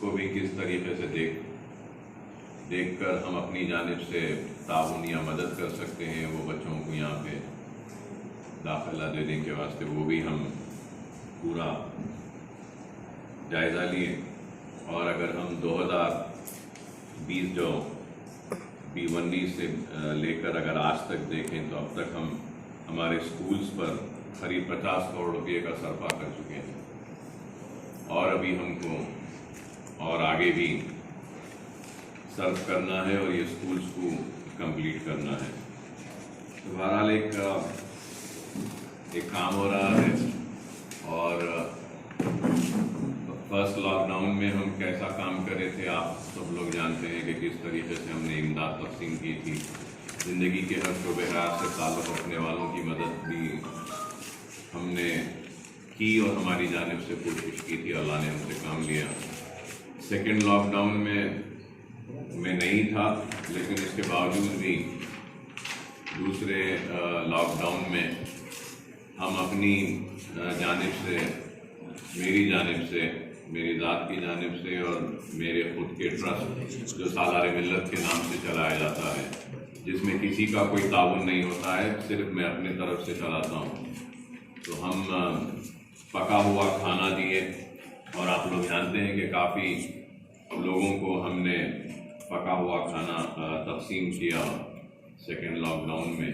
उसको भी किस तरीके से देखकर हम अपनी जानिब से ताउन या मदद कर सकते हैं वो बच्चों को यहाँ पे दाखिला देने के वास्ते, वो भी हम पूरा जायज़ा लिए। और अगर हम 2020 जो B19 से लेकर अगर आज तक देखें तो अब तक हम हमारे स्कूल्स पर करीब 50 करोड़ रुपये का सरफा कर चुके हैं, और अभी हमको और आगे भी सर्व करना है और ये स्कूल्स को कंप्लीट करना है। तो बहरहाल एक काम हो रहा है। और फर्स्ट लॉकडाउन में हम कैसा काम कर रहे थे आप सब लोग जानते हैं कि किस तरीके से हमने इमदाद तक़सीम की थी। ज़िंदगी के हर शोबे से ताल्लुक़ रखने वालों की मदद भी हमने की और हमारी जानिब से कोशिश की थी, अल्लाह ने हमसे काम लिया। सेकेंड लॉकडाउन में मैं नहीं था, लेकिन इसके बावजूद भी दूसरे लॉकडाउन में हम अपनी जानिब से, मेरी जानिब से, मेरी ज़ात की जानिब से और मेरे ख़ुद के ट्रस्ट जो सालार मिल्लत के नाम से चलाया जाता है, जिसमें किसी का कोई ताउन नहीं होता है, सिर्फ मैं अपनी तरफ से चलाता हूँ। तो हम पका हुआ खाना दिए, और आप लोग जानते हैं कि काफ़ी लोगों को हमने पका हुआ खाना तक़सीम किया सेकेंड लॉकडाउन में,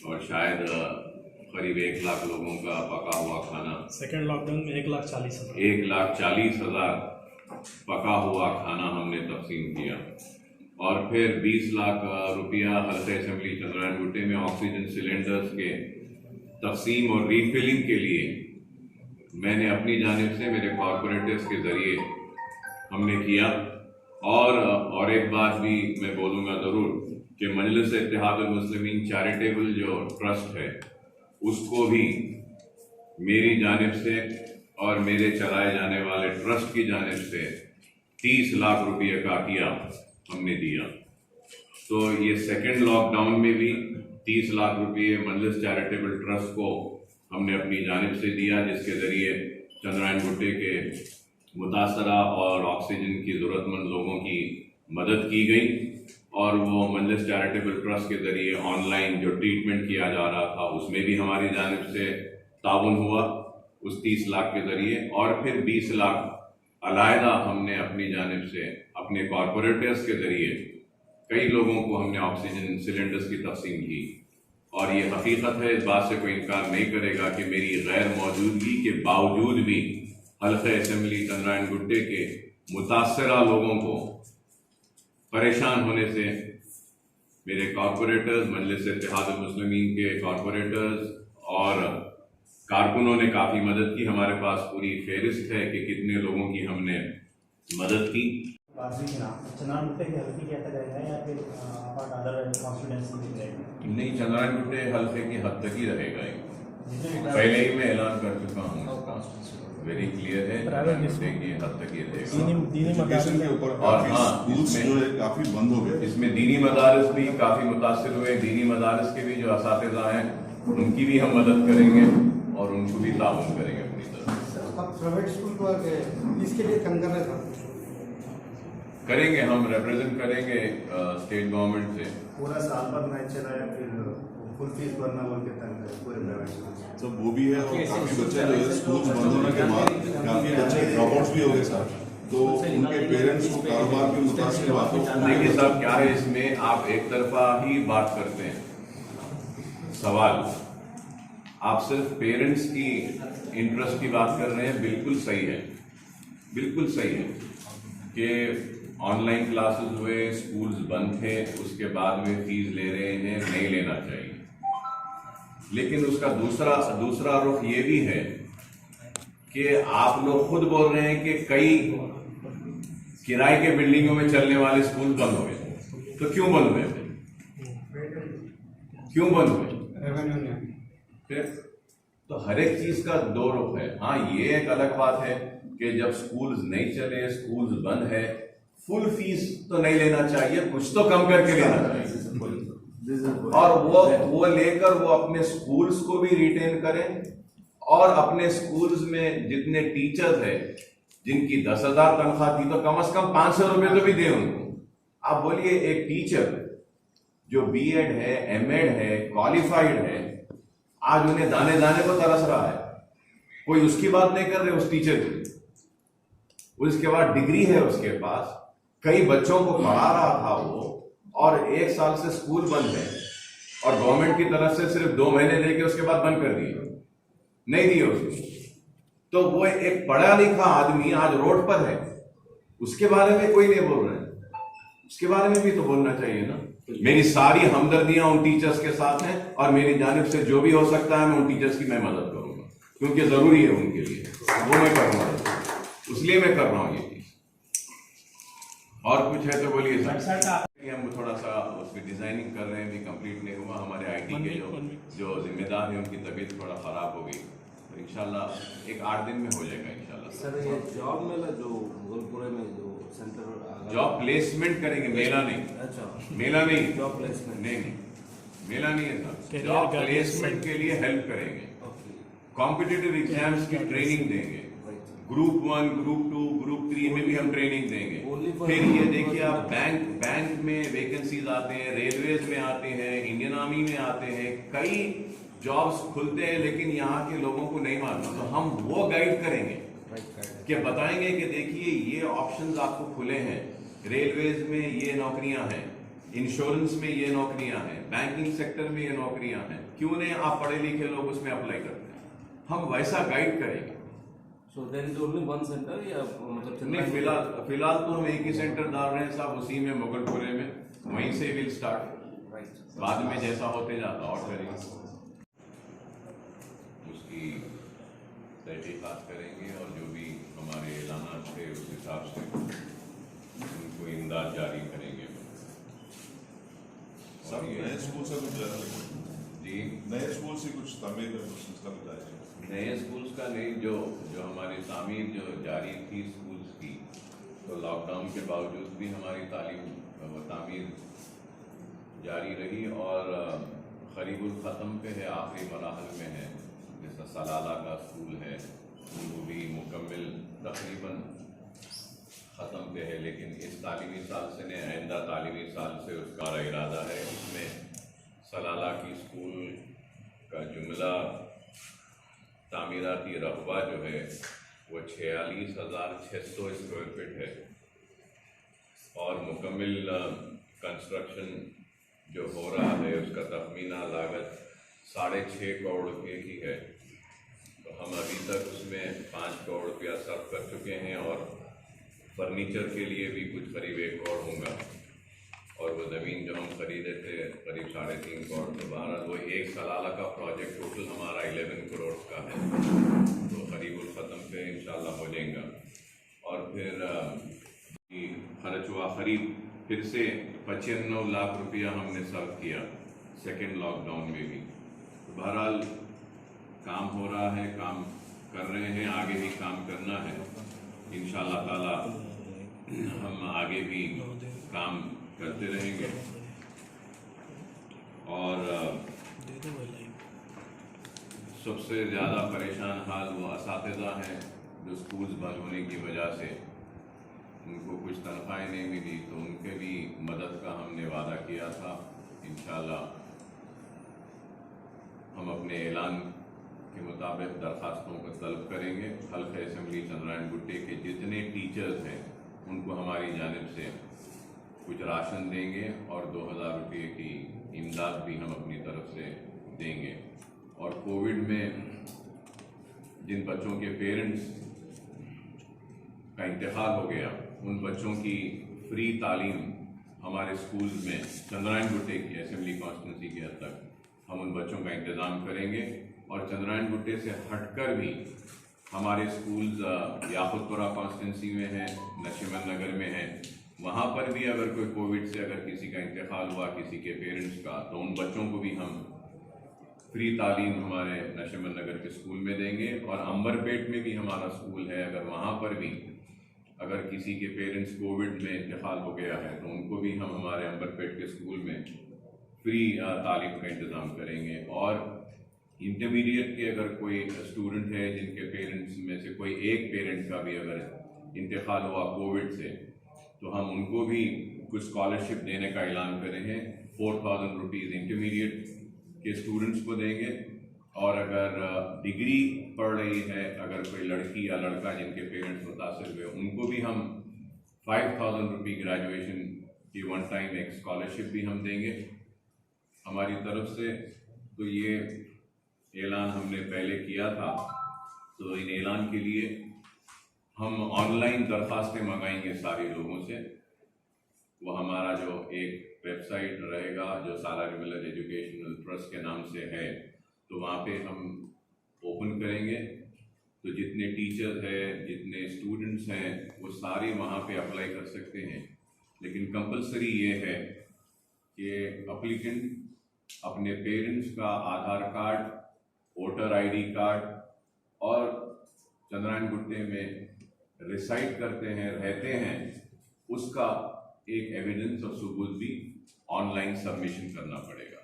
और शायद करीब 1 लाख लोगों का पका हुआ खाना सेकेंड लॉकडाउन में 1,40,000 1,40,000 पका हुआ खाना हमने तक़सीम किया। और फिर 20 लाख रुपया हल्के असेंबली चंद्रायन गुट्टे में ऑक्सीजन सिलेंडर्स के तक़सीम और रीफिलिंग के लिए मैंने अपनी जानिब से मेरे कॉरपोरेटर्स के ज़रिए हमने किया। और एक बात भी मैं बोलूँगा ज़रूर कि मजलिस इत्तेहादुल मुस्लिमीन चैरिटेबल जो ट्रस्ट है, उसको भी मेरी जानिब से और मेरे चलाए जाने वाले ट्रस्ट की जानिब से 30 लाख रुपये का अतिया हमने दिया। तो ये सेकेंड लॉकडाउन में भी 30 लाख रुपये मजलिस चैरिटेबल ट्रस्ट को हमने अपनी जानिब से दिया, जिसके ज़रिए चंद्रायन गुट्टे के मुतासरा और ऑक्सीजन की ज़रूरतमंद लोगों की मदद की गई। और वो मजलिस चैरिटेबल ट्रस्ट के ज़रिए ऑनलाइन जो ट्रीटमेंट किया जा रहा था, उसमें भी हमारी जानिब से ताउन हुआ उस 30 लाख के ज़रिए। और फिर 20 लाख अलायदा हमने अपनी जानिब से अपने कॉरपोरेटर्स के ज़रिए कई लोगों को हमने ऑक्सीजन सिलेंडर्स की तक़सीम की। और ये हकीकत है, इस बात से कोई इनकार नहीं करेगा कि मेरी गैर मौजूदगी के बावजूद भी हल्के असेंबली चंद्रायन गुट्टे के मुतासरा लोगों को परेशान होने से मेरे कॉरपोरेटर्स, मजलिस इत्तेहादुल मुस्लिमीन के कॉरपोरेटर्स और कारकुनों ने काफ़ी मदद की। हमारे पास पूरी फहरिस्त है कि कितने लोगों की हमने मदद की। चंद्रायन गुट्टे के हल्के क्या रहेगा या फिर नहीं, चंद्रायन गुट्टे हल्के की हद तक ही रहेगा। पहले ही मैं ऐलान कर चुका हूँ, वेरी क्लियर है, की हद तक ये रहेगा। और हाँ, काफी बंद हो गए, इसमें दीनी मदारिस भी काफी मुतासिर हुए। दीनी मदारिस के भी जो असातिज़ा हैं, उनकी भी हम मदद करेंगे और उनको भी ताउन करेंगे अपनी तरफ। प्राइवेट स्कूल को इसके लिए कम कर रहे थे, करेंगे, हम रिप्रेजेंट करेंगे स्टेट गवर्नमेंट से। पूरा साल भर मैच चला है, फिर फुल फीस भरना बोल के तंग पूरे प्राइवेट स्कूल। तो वो भी है, और काफी बच्चे जो है स्कूल बंद होने के बाद काफी बच्चे ड्रॉप आउट्स भी हो गए सर, तो उनके पेरेंट्स को कारोबार भी मुतासिर हुआ। तो देखिए साहब, क्या है इसमें, आप एक तरफा ही बात करते हैं। सवाल आप सिर्फ पेरेंट्स की इंटरेस्ट की बात कर रहे हैं, बिल्कुल सही है, बिल्कुल सही है कि ऑनलाइन क्लासेस हुए, स्कूल्स बंद थे, उसके बाद में फीस ले रहे हैं, नहीं लेना चाहिए। लेकिन उसका दूसरा रुख ये भी है कि आप लोग खुद बोल रहे हैं कि कई किराए के बिल्डिंगों में चलने वाले स्कूल बंद हो गए। तो क्यों बंद हुए? क्यों बंद हुए? फिर तो हर एक चीज का दो रुख है। हाँ, ये एक अलग बात है कि जब स्कूल्स नहीं चले, स्कूल्स बंद है, फुल फीस तो नहीं लेना चाहिए, कुछ तो कम करके लेना चाहिए, और वो लेकर वो अपने स्कूल्स को भी रिटेन करें, और अपने स्कूल्स में जितने टीचर्स है, जिनकी 10,000 तनख्वाह थी तो कम से कम 500 रुपए तो भी दे उनको। आप बोलिए एक टीचर जो बीएड है, एमएड है, क्वालिफाइड है, आज उन्हें दाने दाने को तरस रहा है, कोई उसकी बात नहीं कर रहे उस टीचर की। उसके बाद डिग्री है उसके पास, कई बच्चों को पढ़ा रहा था वो, और 1 साल से स्कूल बंद है और गवर्नमेंट की तरफ से सिर्फ 2 महीने देके उसके बाद बंद कर दिए, नहीं दिए उसको। तो वो एक पढ़ा लिखा आदमी आज रोड पर है, उसके बारे में कोई नहीं बोल रहा है, उसके बारे में भी तो बोलना चाहिए ना। मेरी सारी हमदर्दियां उन टीचर्स के साथ हैं और मेरी जानिब से जो भी हो सकता है मैं उन टीचर्स की मैं मदद करूंगा, क्योंकि जरूरी है उनके लिए, वो मैं कर रहा हूं, इसलिए मैं कर रहा हूं ये चीज। और कुछ है तो बोलिए सर। हम थोड़ा सा उसकी डिजाइनिंग कर रहे हैं, भी कंप्लीट नहीं हुआ। हमारे आईटी के जो जिम्मेदार हैं उनकी तबीयत थोड़ा खराब हो गई, तो इंशाल्लाह एक 8 दिन में हो जाएगा इंशाल्लाह। सर ये जॉब मेला जो मुगलपुरे में जो सेंटर जॉब प्लेसमेंट करेंगे, मेला नहीं। अच्छा, मेला नहीं, जॉब प्लेसमेंट नहीं, मेला नहीं है सर। जॉब प्लेसमेंट के लिए हेल्प करेंगे, कॉम्पिटिटिव एग्जाम्स की ट्रेनिंग देंगे, ग्रुप 1, ग्रुप 2, ग्रुप 3 में भी हम ट्रेनिंग देंगे। फिर ये देखिए आप बैंक में वैकेंसीज आते हैं, रेलवेज में आते हैं, इंडियन आर्मी में आते हैं, कई जॉब्स खुलते हैं, लेकिन यहाँ के लोगों को नहीं मालूम। तो हम वो गाइड करेंगे कि बताएंगे कि देखिए ये ऑप्शंस आपको खुले हैं, रेलवेज में ये नौकरियां हैं, इंश्योरेंस में ये नौकरियां हैं, बैंकिंग सेक्टर में ये नौकरियां हैं, क्यों नहीं आप पढ़े लिखे लोग उसमें अप्लाई करते हैं। हम वैसा गाइड करेंगे। So there is only one center या मतलब नहीं, फिलहाल तो हम एक ही सेंटर डाल रहे हैं साहब, उसी में मुगलपुरे में, वहीं से विल स्टार्ट। राइट, बाद में जैसा होते जाता और करेंगे, उसकी तहकीकात करेंगे और जो भी हमारे ऐलानात थे उस हिसाब से उनको इमदाद जारी करेंगे। सब नए स्कूल से कुछ जी, नए स्कूल से कुछ तमीर में कुछ सिलसिला बताया। नए स्कूल्स का नहीं, जो हमारी तामीर जो जारी थी स्कूल्स की, तो लॉकडाउन के बावजूद भी हमारी तालीम व तामीर जारी रही और करीबुल ख़त्म पे है, आखिरी मराहल में है। जैसा सलाला का स्कूल है वो भी मुकम्मल तकरीबन ख़त्म पे है, लेकिन इस तालीमी साल से ने आइंदा तालीमी साल से उसका इरादा है। उसमें सलाला की स्कूल का जुमला तामीराती रकबा जो है वो 46,600 स्क्वायर फीट है और मुकम्मल कंस्ट्रक्शन जो हो रहा है उसका तखमीना लागत 6.5 करोड़ रुपये की है। तो हम अभी तक उसमें 5 करोड़ रुपया सर्व कर चुके हैं और फर्नीचर के लिए भी कुछ करीब 1 करोड़ होगा, और वो ज़मीन जो हम खरीदे थे करीब 3.5 करोड़, तो बहरहाल वो एक सलाला का प्रोजेक्ट टोटल हमारा 11 करोड़ का है, तो करीबुल ख़त्म पे इंशाल्लाह हो जाएगा। और फिर खर्च हुआ खरीद फिर से 95 लाख रुपया हमने सर्व किया सेकेंड लॉकडाउन में भी। तो बहरहाल काम हो रहा है, काम कर रहे हैं, आगे भी काम करना है इंशाल्लाह ताला। हम आगे भी काम करते रहेंगे और सबसे ज़्यादा परेशान हाल वो असातिज़ा हैं जो स्कूल्स बंद होने की वजह से उनको कुछ तनख्वाहें नहीं मिली, तो उनके भी मदद का हमने वादा किया था। इंशाल्लाह हम अपने ऐलान के मुताबिक दरखास्तों को तलब करेंगे। हल्का असेंबली चंद्रायन गुट्टे के जितने टीचर्स हैं उनको हमारी जानिब से कुछ राशन देंगे और 2,000 रुपये की इमदाद भी हम अपनी तरफ से देंगे। और कोविड में जिन बच्चों के पेरेंट्स का इंतकाल हो गया उन बच्चों की फ्री तालीम हमारे स्कूल में चंद्रायन गुट्टे की असेंबली कॉन्स्टिट्यूंसी के हद तक हम उन बच्चों का इंतज़ाम करेंगे। और चंद्रायन गुट्टे से हटकर भी हमारे स्कूल्स याकुतपुरा कॉन्स्टिट्यूंसी में हैं, नशीमन नगर में हैं, वहाँ पर भी अगर कोई कोविड से अगर किसी का इंतकाल हुआ किसी के पेरेंट्स का, तो उन बच्चों को भी हम फ्री तालीम हमारे नशीमन नगर के स्कूल में देंगे। और अंबरपेट में भी हमारा स्कूल है, अगर वहाँ पर भी अगर किसी के पेरेंट्स कोविड में इंतकाल हो गया है तो उनको भी हम हमारे अंबरपेट के स्कूल में फ्री तालीम का इंतज़ाम करेंगे। और इंटरमीडिएट के अगर कोई स्टूडेंट है जिनके पेरेंट्स में से कोई एक पेरेंट का भी अगर इंतकाल हुआ कोविड से, तो हम उनको भी कुछ स्कॉलरशिप देने का ऐलान कर रहे हैं। 4,000 रुपीज़ इंटरमीडिएट के स्टूडेंट्स को देंगे, और अगर डिग्री पढ़ रही है, अगर कोई लड़की या लड़का जिनके पेरेंट्स मुतासिर हुए, उनको भी हम 5,000 रुपये ग्रेजुएशन की वन टाइम एक स्कॉलरशिप भी हम देंगे हमारी तरफ से। तो ये ऐलान हमने पहले किया था, तो इन ऐलान के लिए हम ऑनलाइन दरख्वास्तें मंगाएंगे सारे लोगों से। वो हमारा जो एक वेबसाइट रहेगा जो सालारी मिलत एजुकेशनल ट्रस्ट के नाम से है, तो वहाँ पे हम ओपन करेंगे। तो जितने टीचर्स हैं, जितने स्टूडेंट्स हैं, वो सारे वहाँ पे अप्लाई कर सकते हैं। लेकिन कंपलसरी ये है कि एप्लीकेंट अपने पेरेंट्स का आधार कार्ड, वोटर आईडी कार्ड और चंद्रायन गुट्टे में रिसाइड करते हैं, रहते हैं, उसका एक एविडेंस और सबूत भी ऑनलाइन सबमिशन करना पड़ेगा।